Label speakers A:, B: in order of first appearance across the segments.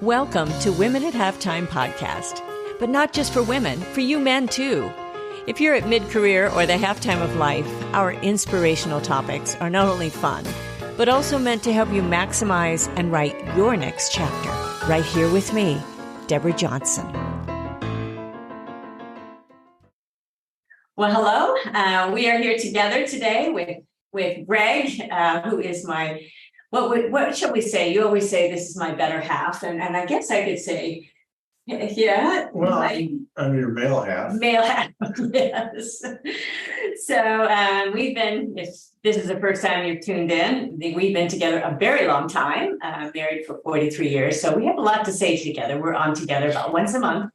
A: Welcome to Women at Halftime podcast, but not just for women, for you men too. If you're at mid-career or the halftime of life, our inspirational topics are not only fun, but also meant to help you maximize and write your next chapter. Right here with me, Deborah Johnson. Well, hello. We are here together today with Greg, who is my, what shall we say? You always say this is my better half, and I guess I could say, yeah.
B: Well, I'm your male half.
A: Male half, yes. So we've been, if this is the first time you've tuned in, we've been together a very long time, married for 43 years. So we have a lot to say together. We're on together about once a month.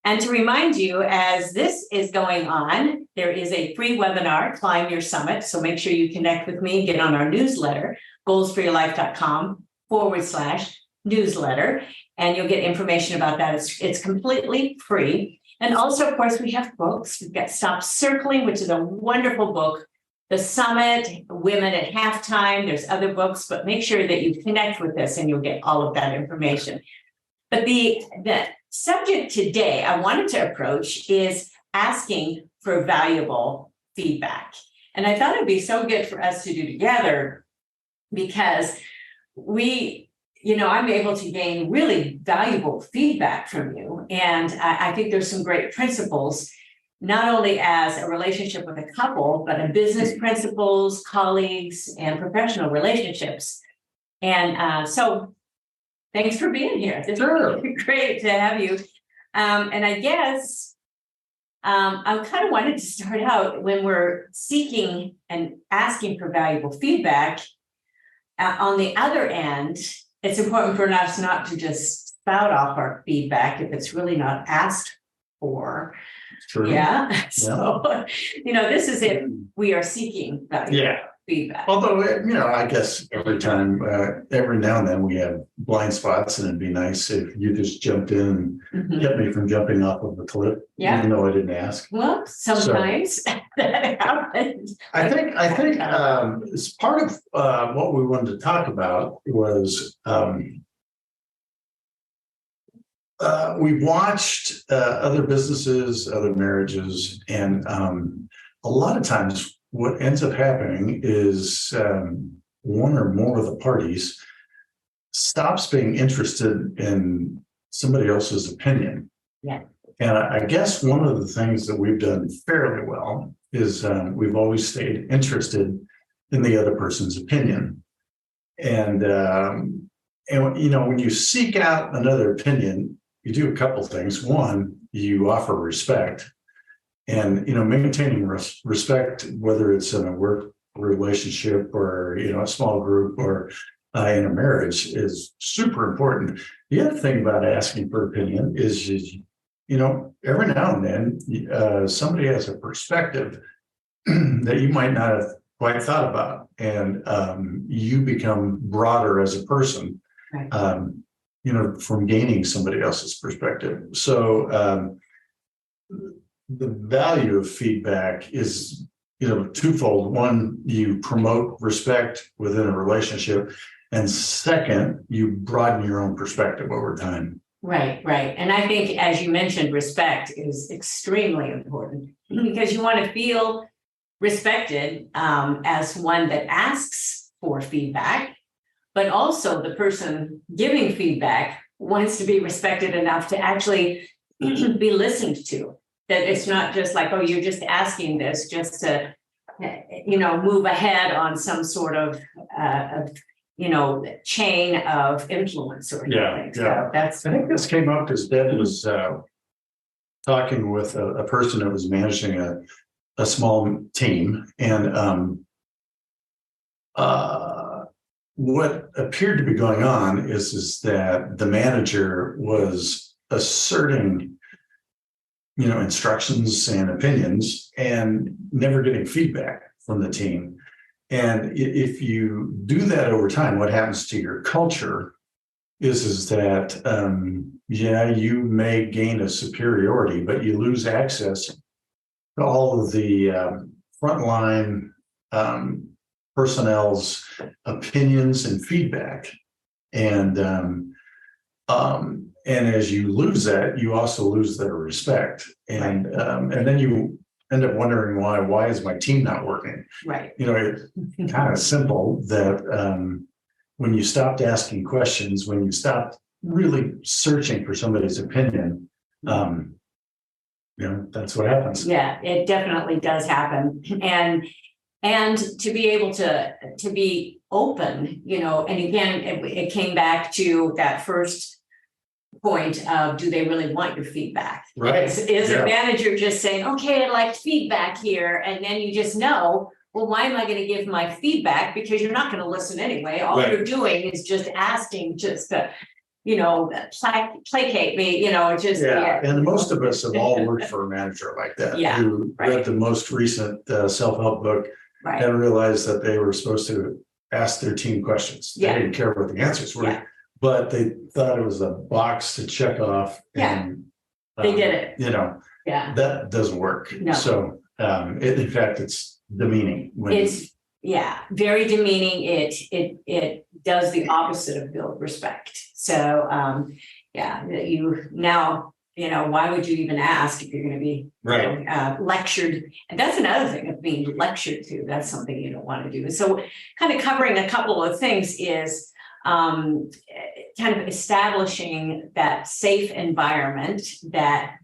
A: And to remind you, as this is going on, there is a free webinar, Climb Your Summit. So make sure you connect with me, get on our newsletter, goalsforyourlife.com/newsletter. And you'll get information about that. It's completely free. And also, of course, we have books. We've got Stop Circling, which is a wonderful book. The Summit, Women at Halftime. There's other books, but make sure that you connect with us and you'll get all of that information. But the subject today I wanted to approach is asking for valuable feedback. And I thought it'd be so good for us to do together because I'm able to gain really valuable feedback from you. And I think there's some great principles, not only as a relationship with a couple, but in business principles, colleagues, and professional relationships. And so thanks for being here. This
B: Sure.
A: is great to have you. And I guess I kind of wanted to start out when we're seeking and asking for valuable feedback. On the other end, it's important for us not to just spout off our feedback if it's really not asked for.
B: True.
A: Yeah. So, this is if we are seeking valuable feedback.
B: Although, I guess every now and then we have blind spots, and it'd be nice if you just jumped in and kept me from jumping off of the cliff, even though I didn't ask.
A: Well, sometimes that happens.
B: I think as part of what we wanted to talk about was we've watched other businesses, other marriages, and a lot of times what ends up happening is one or more of the parties stops being interested in somebody else's opinion.
A: Yeah.
B: And I guess one of the things that we've done fairly well is we've always stayed interested in the other person's opinion. And when you seek out another opinion, you do a couple things. One, you offer respect. And, maintaining respect, whether it's in a work relationship or, a small group or in a marriage, is super important. The other thing about asking for opinion is, every now and then somebody has a perspective that you might not have quite thought about. And you become broader as a person,
A: right.
B: From gaining somebody else's perspective. So, the value of feedback is, twofold. One, you promote respect within a relationship. And second, you broaden your own perspective over time.
A: Right. And I think, as you mentioned, respect is extremely important because you want to feel respected as one that asks for feedback, but also the person giving feedback wants to be respected enough to actually be listened to. That it's not just like, oh, you're just asking this just to, move ahead on some sort of, chain of influence or anything. So I
B: think this came up because Deb was talking with a person that was managing a small team. And what appeared to be going on is that the manager was asserting instructions and opinions and never getting feedback from the team. And if you do that over time, what happens to your culture is that, you may gain a superiority, but you lose access to all of the frontline personnel's opinions and feedback. And And as you lose that, you also lose their respect. And then you end up wondering why is my team not working?
A: Right.
B: It's kind of simple that when you stopped asking questions, when you stopped really searching for somebody's opinion, that's what happens.
A: Yeah, it definitely does happen. And to be able to be open, and again, it came back to that first point of, do they really want your feedback?
B: Right.
A: Is a manager just saying, okay, I'd like feedback here, and then you just know, well, why am I going to give my feedback? Because you're not going to listen anyway. All you're doing is just asking just to, placate me, just.
B: Yeah, and most of us have all worked for a manager like that, who read the most recent self-help book and realized that they were supposed to ask their team questions. They didn't care what the answers were, but they thought it was a box to check off. And
A: they did it.
B: That doesn't work.
A: No.
B: So in fact, it's demeaning.
A: It's very demeaning. It does the opposite of build respect. So why would you even ask if you're going to be lectured? And that's another thing of being lectured to. That's something you don't want to do. So kind of covering a couple of things is kind of establishing that safe environment that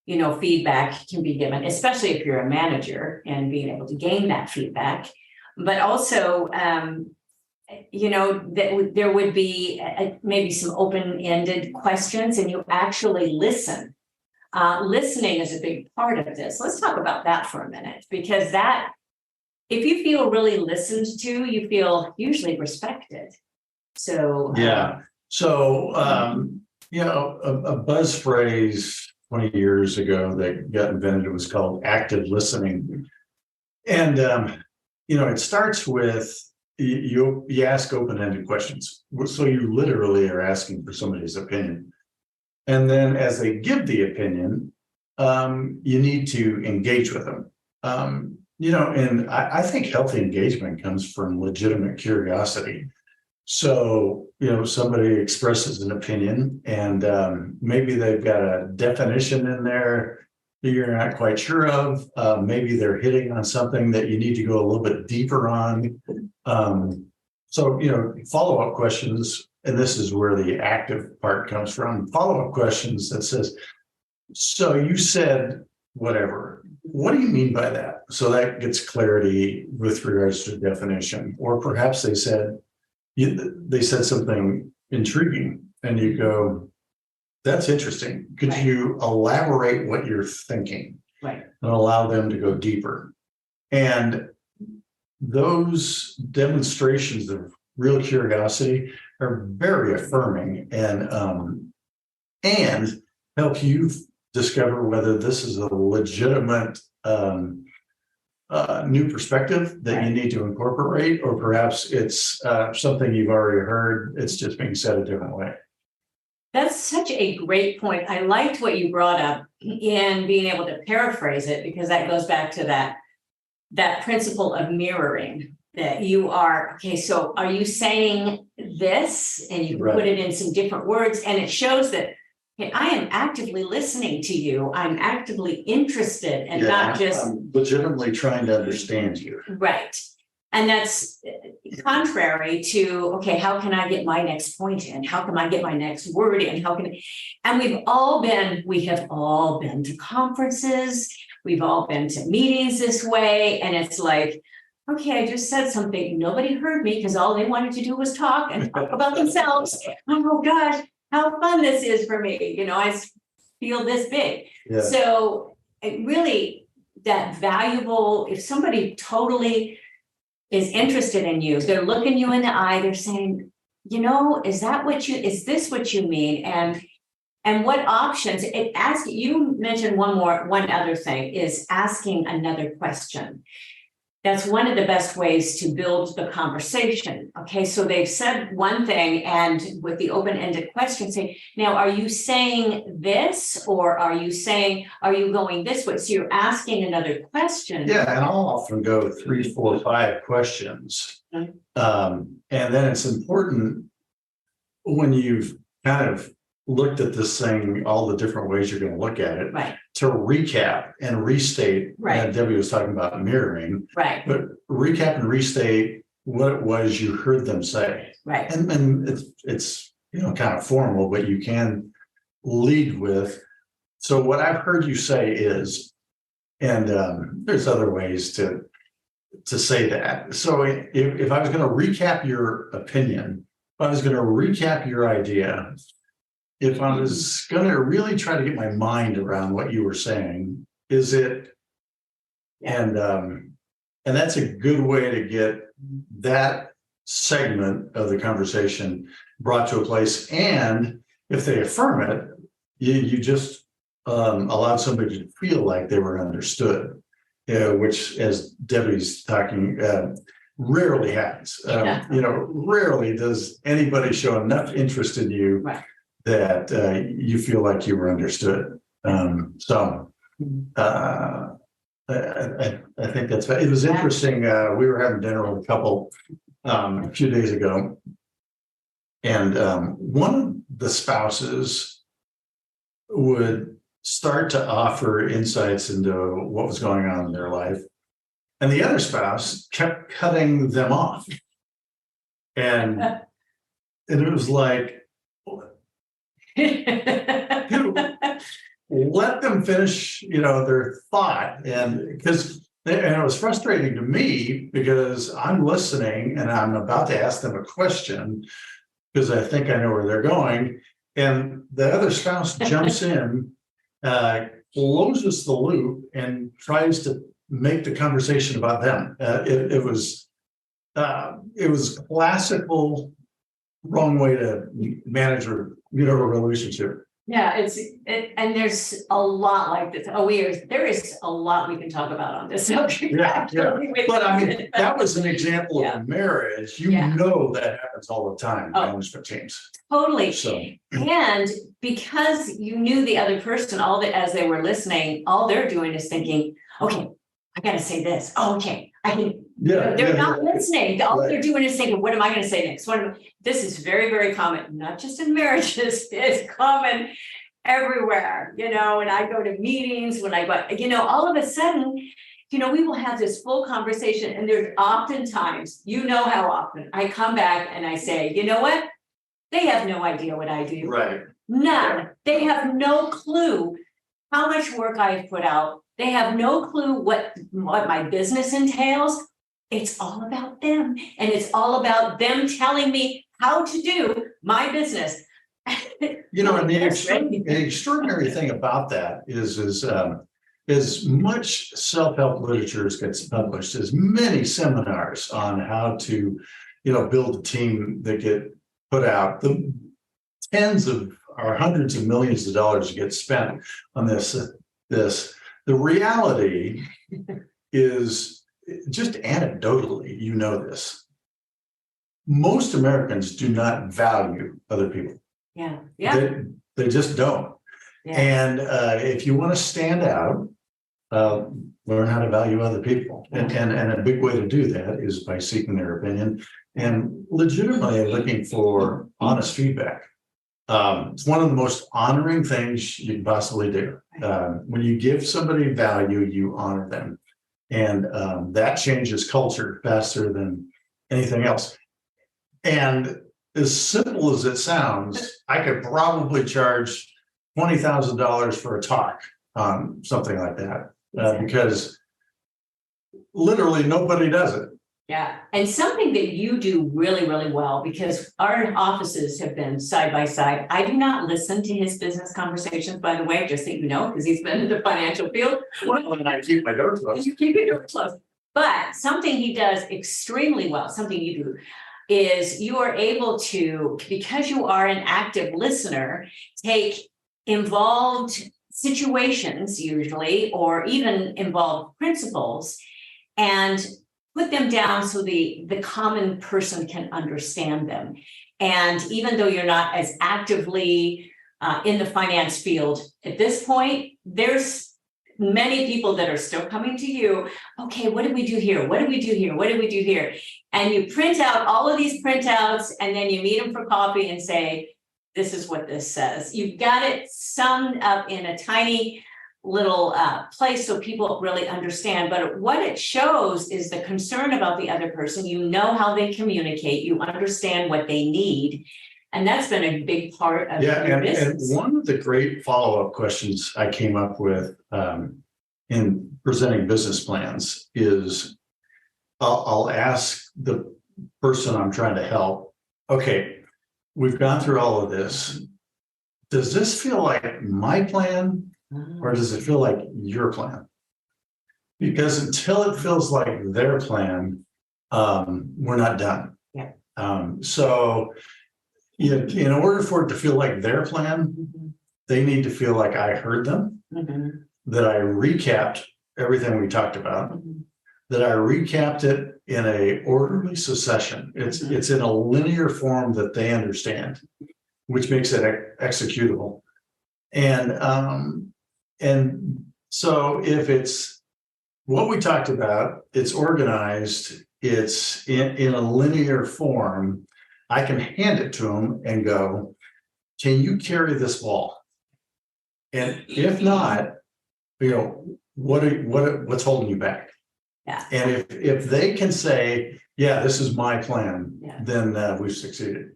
A: feedback can be given, especially if you're a manager, and being able to gain that feedback. But also, that there would be maybe some open-ended questions, and you actually listen. Listening is a big part of this. Let's talk about that for a minute, because if you feel really listened to, you feel usually respected. So
B: a buzz phrase 20 years ago that got invented was called active listening, and it starts with you ask open-ended questions. So you literally are asking for somebody's opinion. And then as they give the opinion, you need to engage with them. And I think healthy engagement comes from legitimate curiosity. So, somebody expresses an opinion, and maybe they've got a definition in there that you're not quite sure of. Maybe they're hitting on something that you need to go a little bit deeper on. Follow-up questions, and this is where the active part comes from. Follow-up questions that says, so you said whatever. What do you mean by that? So that gets clarity with regards to definition. Or perhaps they said something intriguing, and you go, that's interesting. Could you elaborate what you're thinking?
A: And
B: allow them to go deeper. And those demonstrations of real curiosity are very affirming and help you discover whether this is a legitimate new perspective that you need to incorporate, or perhaps it's something you've already heard. It's just being said a different way.
A: That's such a great point. I liked what you brought up in being able to paraphrase it, because that goes back to that principle of mirroring, that you are, okay, so are you saying this? And you put it in some different words, and it shows that, okay, I am actively listening to you. I'm actively interested, and not just
B: I'm legitimately trying to understand you.
A: Right. And that's contrary to, okay, how can I get my next point in? How can I get my next word in? And we have all been to conferences. We've all been to meetings this way. And it's like, okay, I just said something. Nobody heard me because all they wanted to do was talk and talk about themselves. Oh gosh, how fun this is for me. I feel this big. Yeah. So it really, that valuable, if somebody totally is interested in you, they're looking you in the eye, they're saying, is this what you mean? And what options? You mentioned one other thing is asking another question. That's one of the best ways to build the conversation. Okay, so they've said one thing, and with the open-ended question, say, now, are you saying this, or are you going this way? So you're asking another question.
B: Yeah, and I'll often go 3, 4, 5 questions. And then it's important when you've kind of looked at this thing, all the different ways you're going to look at it,
A: Right,
B: to recap and restate.
A: Right.
B: Debbie was talking about mirroring,
A: right,
B: but recap and restate what it was you heard them say.
A: right.
B: And it's kind of formal, but you can lead with. So what I've heard you say is, and there's other ways to say that. So if I was going to recap your opinion, if I was going to recap your idea, if I was going to really try to get my mind around what you were saying, is it, and that's a good way to get that segment of the conversation brought to a place. And if they affirm it, you just allowed somebody to feel like they were understood, which, as Debbie's talking, rarely happens. Rarely does anybody show enough interest in you
A: Right.
B: that you feel like you were understood. I think that's, it was interesting. We were having dinner with a couple a few days ago, and one of the spouses would start to offer insights into what was going on in their life, and the other spouse kept cutting them off. And it was like, let them finish, their thought. And it was frustrating to me because I'm listening and I'm about to ask them a question because I think I know where they're going. And the other spouse jumps in, closes the loop, and tries to make the conversation about them. It was classical wrong way to manage a relationship.
A: Yeah, and there's a lot like this. There is a lot we can talk about on this subject.
B: Yeah. But I mean, that was an example of a marriage. That happens all the time in management teams.
A: Totally.
B: So,
A: and because you knew the other person, as they were listening, all they're doing is thinking, okay, I got to say this. Oh, okay, I can. They're not listening. All they're doing is thinking, what am I going to say next? This is very, very common, not just in marriages, it's common everywhere, and I go to meetings when I go, all of a sudden, we will have this full conversation, and there's oftentimes, how often I come back and I say, you know what? They have no idea what I do.
B: Right.
A: None.
B: Yeah.
A: They have no clue how much work I've put out. They have no clue what my business entails. It's all about them. And it's all about them telling me how to do my business.
B: And the extraordinary thing about that is as much self-help literature gets published, as many seminars on how to, build a team that get put out, the tens of or hundreds of millions of dollars get spent on this. The reality is, just anecdotally, this. Most Americans do not value other people.
A: Yeah.
B: They just don't. Yeah. And if you want to stand out, learn how to value other people. And a big way to do that is by seeking their opinion and legitimately looking for honest feedback. It's one of the most honoring things you can possibly do. When you give somebody value, you honor them. And that changes culture faster than anything else. And as simple as it sounds, I could probably charge $20,000 for a talk on something like that, because literally nobody does it.
A: Yeah. And something that you do really, really well, because our offices have been side by side. I do not listen to his business conversations, by the way, just so you know, because he's been in the financial field.
B: Well, and I keep my door closed.
A: You keep your door closed. But something he does extremely well, something you do, is you are able to, because you are an active listener, take involved situations usually, or even involved principles, and put them down so the common person can understand them. And even though you're not as actively in the finance field at this point, there's many people that are still coming to you. Okay, what did we do here? What did we do here? What did we do here? And you print out all of these printouts, and then you meet them for coffee and say, this is what this says. You've got it summed up in a tiny little place so people really understand. But what it shows is the concern about the other person. You know how they communicate. You understand what they need. And that's been a big part of your business.
B: And one of the great follow-up questions I came up with in presenting business plans is I'll ask the person I'm trying to help, okay, we've gone through all of this. Does this feel like my plan or does it feel like your plan? Because until it feels like their plan, we're not done.
A: Yeah.
B: So in order for it to feel like their plan, they need to feel like I heard them, that I recapped everything we talked about, that I recapped it in a orderly succession. It's in a linear form that they understand, which makes it executable. And so if it's what we talked about, it's organized, it's in a linear form, I can hand it to them and go, can you carry this ball? And if not, what's holding you back?
A: Yeah.
B: And if they can say, yeah, this is my plan,
A: Yeah.
B: then we've succeeded.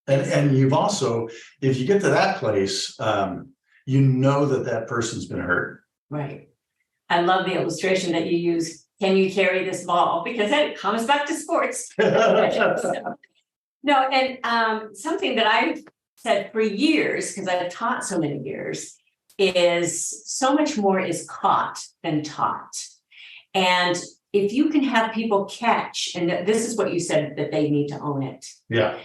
B: And you've also, if you get to that place, you know that person's been hurt.
A: Right. I love the illustration that you use. Can you carry this ball? Because that comes back to sports. No, and something that I've said for years, because I've taught so many years, is so much more is caught than taught. And if you can have people catch, and this is what you said, that they need to own it.
B: Yeah.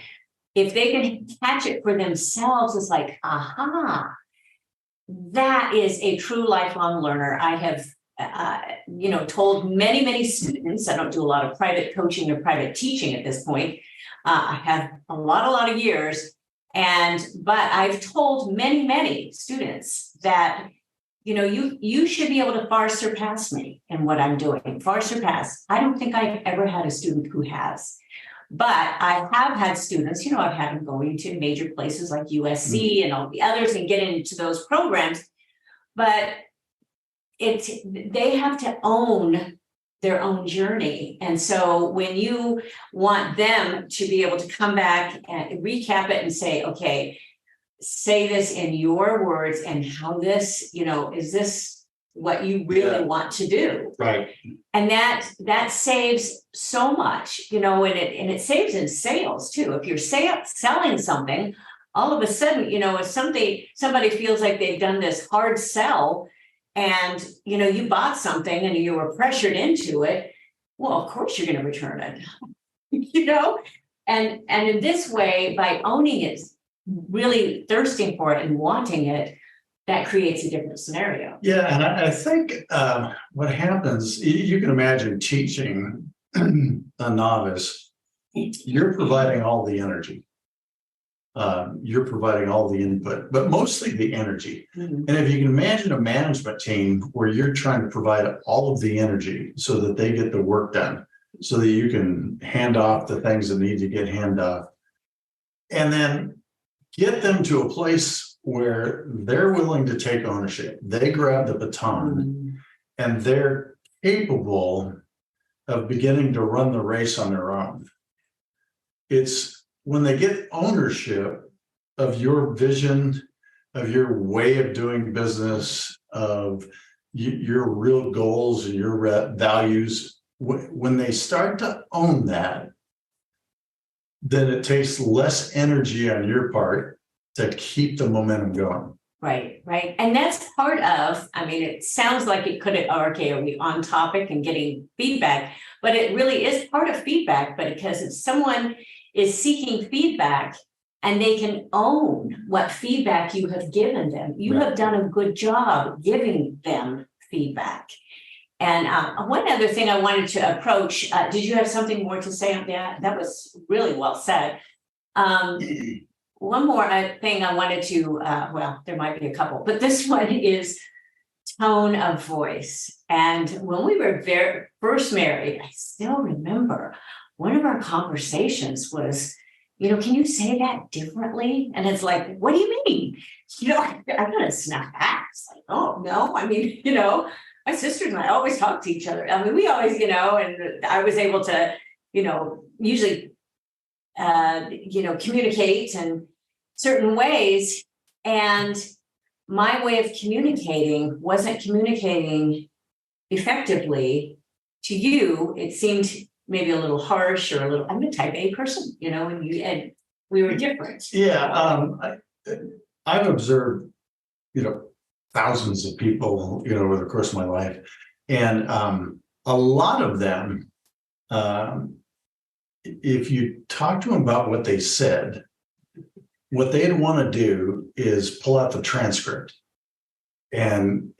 A: If they can catch it for themselves, it's like, aha, that is a true lifelong learner. I have, told many, many students, I don't do a lot of private coaching or private teaching at this point. I have a lot of years, but I've told many, many students that, you should be able to far surpass me in what I'm doing, far surpass. I don't think I've ever had a student who has, but I have had students, I've had them going to major places like USC and all the others and get into those programs, but they have to own their own journey. And so when you want them to be able to come back and recap it and say, okay, say this in your words and how this, is this what you really want to do? Right. And that saves so much, and it saves in sales too. If you're selling something, all of a sudden, if somebody feels like they've done this hard sell, and you bought something and you were pressured into it, well, of course you're going to return it. And in this way, by owning it, really thirsting for it and wanting it, that creates a different scenario.
B: Yeah, and I think what happens, you can imagine teaching a novice, you're providing all the energy. You're providing all the input, but mostly the energy. And if you can imagine a management team where you're trying to provide all of the energy so that they get the work done, so that you can hand off the things that need to get handed off, and then get them to a place where they're willing to take ownership. They grab the baton and they're capable of beginning to run the race on their own. It's when they get ownership of your vision, of your way of doing business, of your real goals and your values, when they start to own that, then it takes less energy on your part to keep the momentum going.
A: Right. And that's part of, it sounds like it could, okay, are we on topic and getting feedback? But it really is part of feedback, but because if someone is seeking feedback and they can own what feedback you have given them, you have done a good job giving them feedback. And one other thing I wanted to approach, did you have something more to say on that? That was really well said. One more thing I wanted to, there might be a couple, but this one is tone of voice. And when we were first married, I still remember one of our conversations was, can you say that differently? And it's like, what do you mean? I gotta snap back. It's like, oh, no, I mean, my sisters and I always talk to each other. I mean, we always, and I was able to, usually, communicate in certain ways. And my way of communicating wasn't communicating effectively to you. It seemed maybe a little harsh or I'm a type A person, and we were different.
B: Yeah. I've observed, thousands of people, over the course of my life. And a lot of them, if you talk to them about what they said, what they'd want to do is pull out the transcript and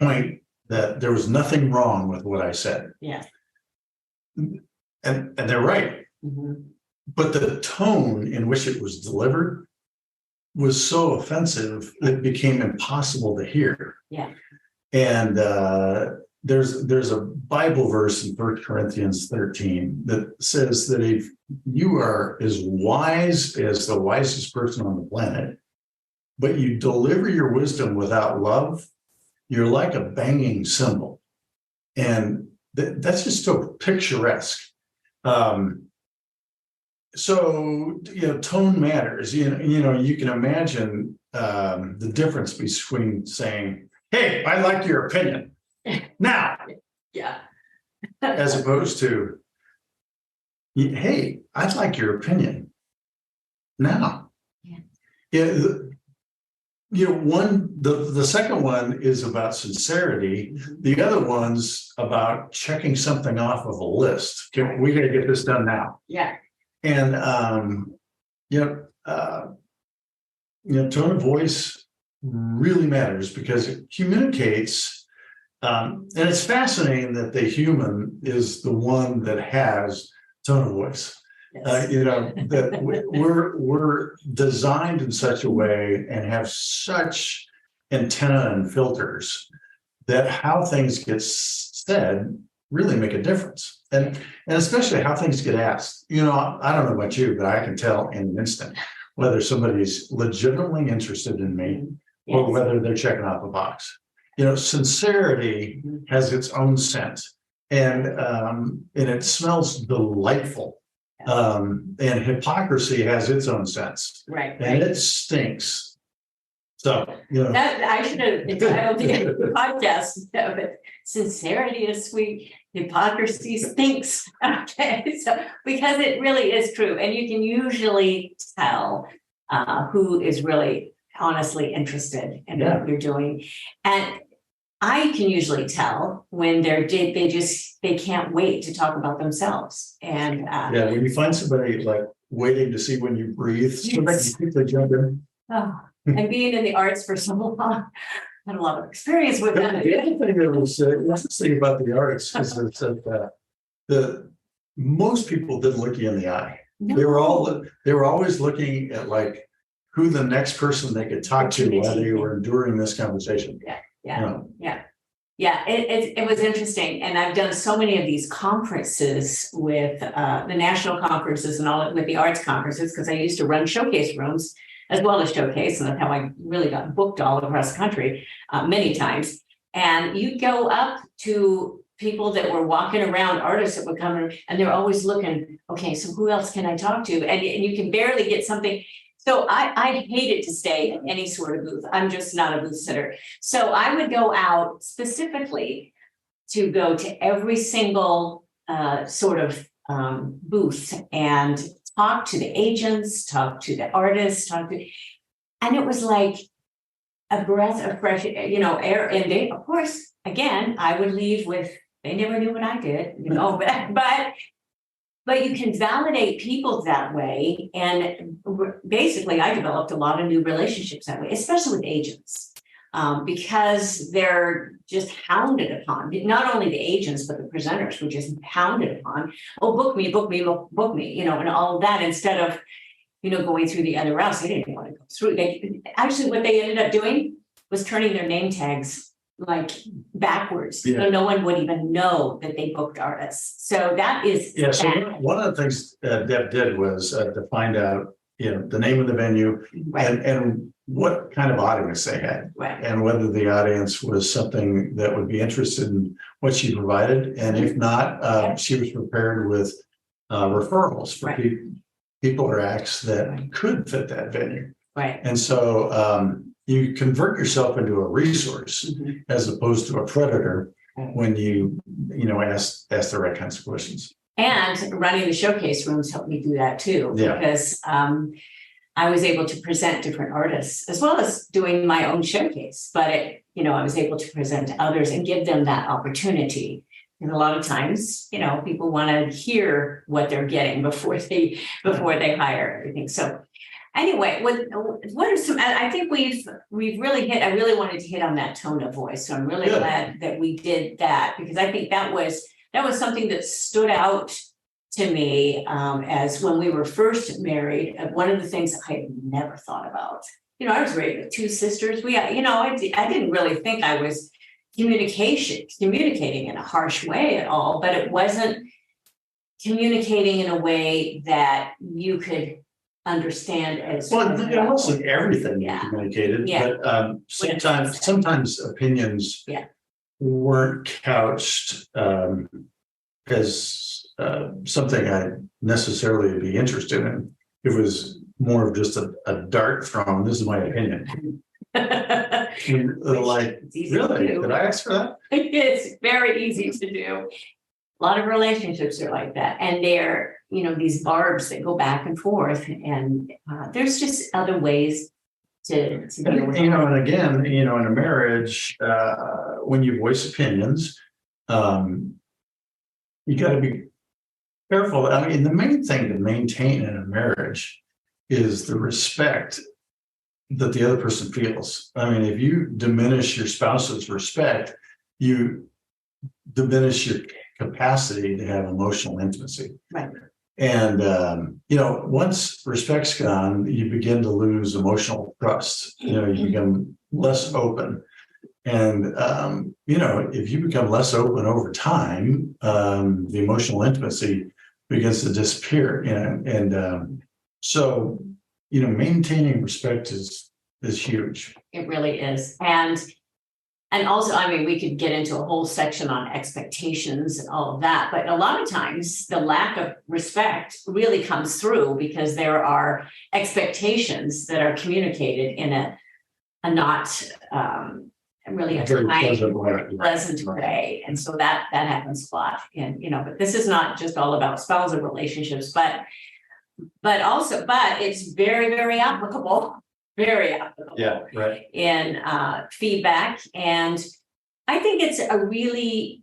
B: point that there was nothing wrong with what I said.
A: Yeah.
B: And they're right.
A: Mm-hmm.
B: But the tone in which it was delivered was so offensive that it became impossible to hear.
A: Yeah.
B: And there's a Bible verse in 1 Corinthians 13 that says that if you are as wise as the wisest person on the planet, but you deliver your wisdom without love, you're like a banging cymbal. And that's just so picturesque. So, tone matters. You can imagine the difference between saying, hey, I like your opinion now.
A: Yeah.
B: As opposed to, hey, I'd like your opinion now. Yeah. The second one is about sincerity.
A: Mm-hmm.
B: The other one's about checking something off of a list. We got to get this done now.
A: Yeah.
B: And tone of voice really matters because it communicates. And it's fascinating that the human is the one that has tone of voice.
A: Yes.
B: That we're designed in such a way and have such antenna and filters that how things get said really make a difference. And especially how things get asked. I don't know about you, but I can tell in an instant whether somebody's legitimately interested in me or whether they're checking off a box. Sincerity has its own scent, and it smells delightful. And hypocrisy has its own sense,
A: right?
B: And it stinks. So
A: that I should have entitled the podcast. But sincerity is sweet, hypocrisy stinks. Okay, so because it really is true, and you can usually tell who is really honestly interested in what you're doing, and I can usually tell when they can't wait to talk about themselves. And
B: when you find somebody like waiting to see when you breathe, so they can quickly jump in.
A: Oh, and being in the arts for so long, I had a lot of experience with that.
B: The other thing that was interesting about the arts is that most people didn't look you in the eye. No. They were always looking at like who the next person they could talk to while they were enduring this conversation.
A: Yeah. It was interesting, and I've done so many of these conferences with the national conferences and all with the arts conferences because I used to run showcase rooms as well as showcase, and that's how I really got booked all across the country many times. And you go up to people that were walking around, artists that would come in, and they're always looking, okay, so who else can I talk to? And you can barely get something. So I hated to stay in any sort of booth. I'm just not a booth sitter. So I would go out specifically to go to every single sort of booth and talk to the agents, talk to the artists, and it was like a breath of fresh, air. And they, of course, again, I would leave with, they never knew what I did, but you can validate people that way. And basically, I developed a lot of new relationships that way, especially with agents, because they're just hounded upon. Not only the agents, but the presenters were just hounded upon. Oh, book me, and all of that instead of, going through the other routes. They didn't want to go through. Actually, what they ended up doing was turning their name tags like backwards.
B: Yeah.
A: So no one would even know that they booked artists. So that is
B: Yeah, so
A: bad.
B: one of the things Deb did was to find out, the name of the venue
A: Right,
B: and what kind of audience they had.
A: right,
B: And whether the audience was something that would be interested in what she provided. And if not,
A: Yeah.
B: she was prepared with referrals for
A: Right.
B: people or acts that
A: Right.
B: could fit that venue.
A: right.
B: And so you convert yourself into a resource
A: Mhm.
B: as opposed to a predator
A: Right.
B: when you ask the right kinds of questions.
A: And running the showcase rooms helped me do that too,
B: Yeah.
A: because I was able to present different artists as well as doing my own showcase. But I was able to present to others and give them that opportunity. And a lot of times, people want to hear what they're getting before they hire everything. So anyway, what are some? I think we've really hit. I really wanted to hit on that tone of voice. So I'm really
B: Good.
A: glad that we did that, because I think that was something that stood out to me as when we were first married. One of the things that I had never thought about. I was raised with two sisters. I didn't really think I was communicating in a harsh way at all, but it wasn't communicating in a way that you could understand as
B: Well,
A: as
B: it wasn't everything you
A: Yeah.
B: communicated,
A: Yeah.
B: but sometimes opinions
A: Yeah.
B: weren't couched as something I'd necessarily be interested in. It was more of just a dart thrown. This is my opinion. And, like,
A: It's easy to
B: really?
A: do.
B: Did I ask for that?
A: It's very easy to do. A lot of relationships are like that, and they're these barbs that go back and forth, and there's just other ways to deal with
B: And again, in a marriage, when you voice opinions, you got to be careful. I mean, the main thing to maintain in a marriage is the respect that the other person feels. I mean, if you diminish your spouse's respect, you diminish your capacity to have emotional intimacy.
A: Right.
B: And once respect's gone, you begin to lose emotional trust. You become less open. And if you become less open over time, the emotional intimacy begins to disappear. So maintaining respect is huge.
A: It really is. And also, I mean, we could get into a whole section on expectations and all of that, but a lot of times the lack of respect really comes through because there are expectations that are communicated in a not really a
B: Very
A: kind, pleasant way. And so that happens a lot. And, but this is not just all about spousal relationships, but it's very, very applicable. Very applicable.
B: Yeah, right.
A: In feedback. And I think it's a really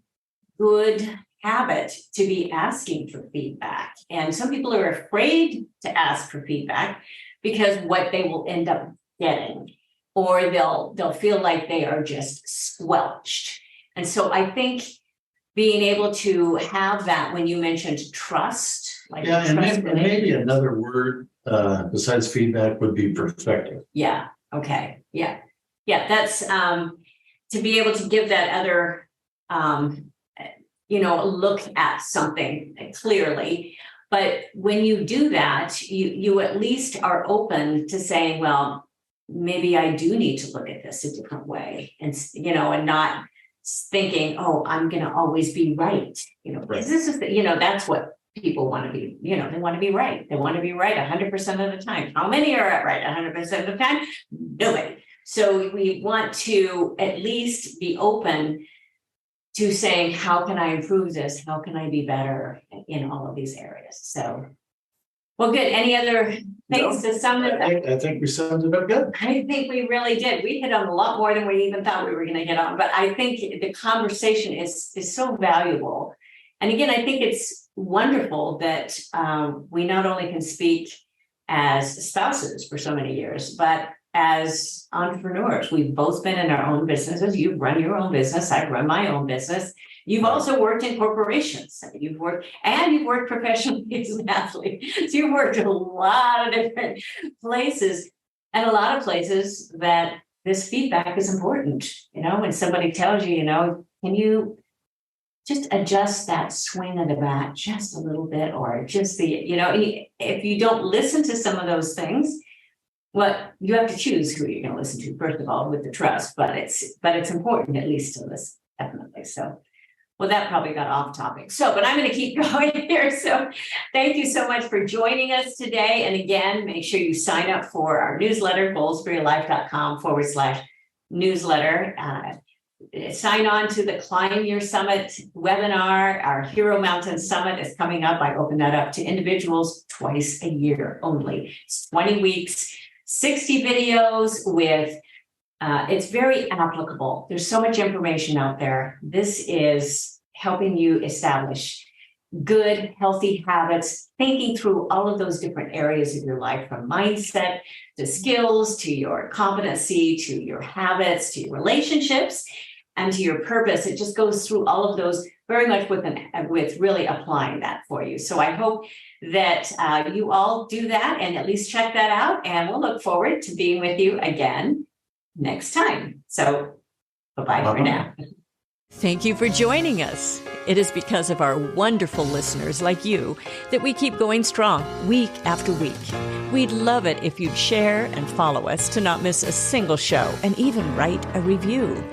A: good habit to be asking for feedback. And some people are afraid to ask for feedback because what they will end up getting, or they'll feel like they are just squelched. And so I think being able to have that, when you mentioned trust,
B: and maybe another word besides feedback would be perspective.
A: Yeah. Okay. Yeah. That's to be able to give that other look at something clearly. But when you do that, you at least are open to saying, well, maybe I do need to look at this a different way, and and not thinking, oh, I'm going to always be right.
B: Right.
A: This is that's what people want to be, they want to be right. They want to be right 100% of the time. How many are right 100% of the time? Nobody. So we want to at least be open to saying, how can I improve this? How can I be better in all of these areas? So, well, good. Any other things to sum it up?
B: I think we summed it up good.
A: I think we really did. We hit on a lot more than we even thought we were going to hit on, but I think the conversation is so valuable. And again, I think it's wonderful that we not only can speak as spouses for so many years, but as entrepreneurs. We've both been in our own businesses. You've run your own business. I've run my own business. You've also worked in corporations. You've worked professionally as an athlete. So you've worked in a lot of different places, and a lot of places that this feedback is important. When somebody tells you, can you just adjust that swing of the bat just a little bit, or just if you don't listen to some of those things, well, you have to choose who you're going to listen to, first of all, with the trust, but it's important at least to listen, definitely. So, well, that probably got off topic. But I'm going to keep going here. So thank you so much for joining us today. And again, make sure you sign up for our newsletter, goalsforyourlife.com/newsletter. Sign on to the Climb Your Summit webinar. Our Hero Mountain Summit is coming up. I open that up to individuals twice a year only. It's 20 weeks, 60 videos with, it's very applicable. There's so much information out there. This is helping you establish good, healthy habits, thinking through all of those different areas of your life, from mindset to skills, to your competency, to your habits, to your relationships, and to your purpose. It just goes through all of those very much with really applying that for you. So I hope that you all do that and at least check that out. And we'll look forward to being with you again next time. So bye-bye for now.
C: Thank you for joining us. It is because of our wonderful listeners like you that we keep going strong week after week. We'd love it if you'd share and follow us to not miss a single show, and even write a review.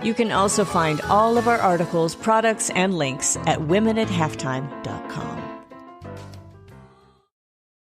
C: You can also find all of our articles, products, and links at womenathalftime.com.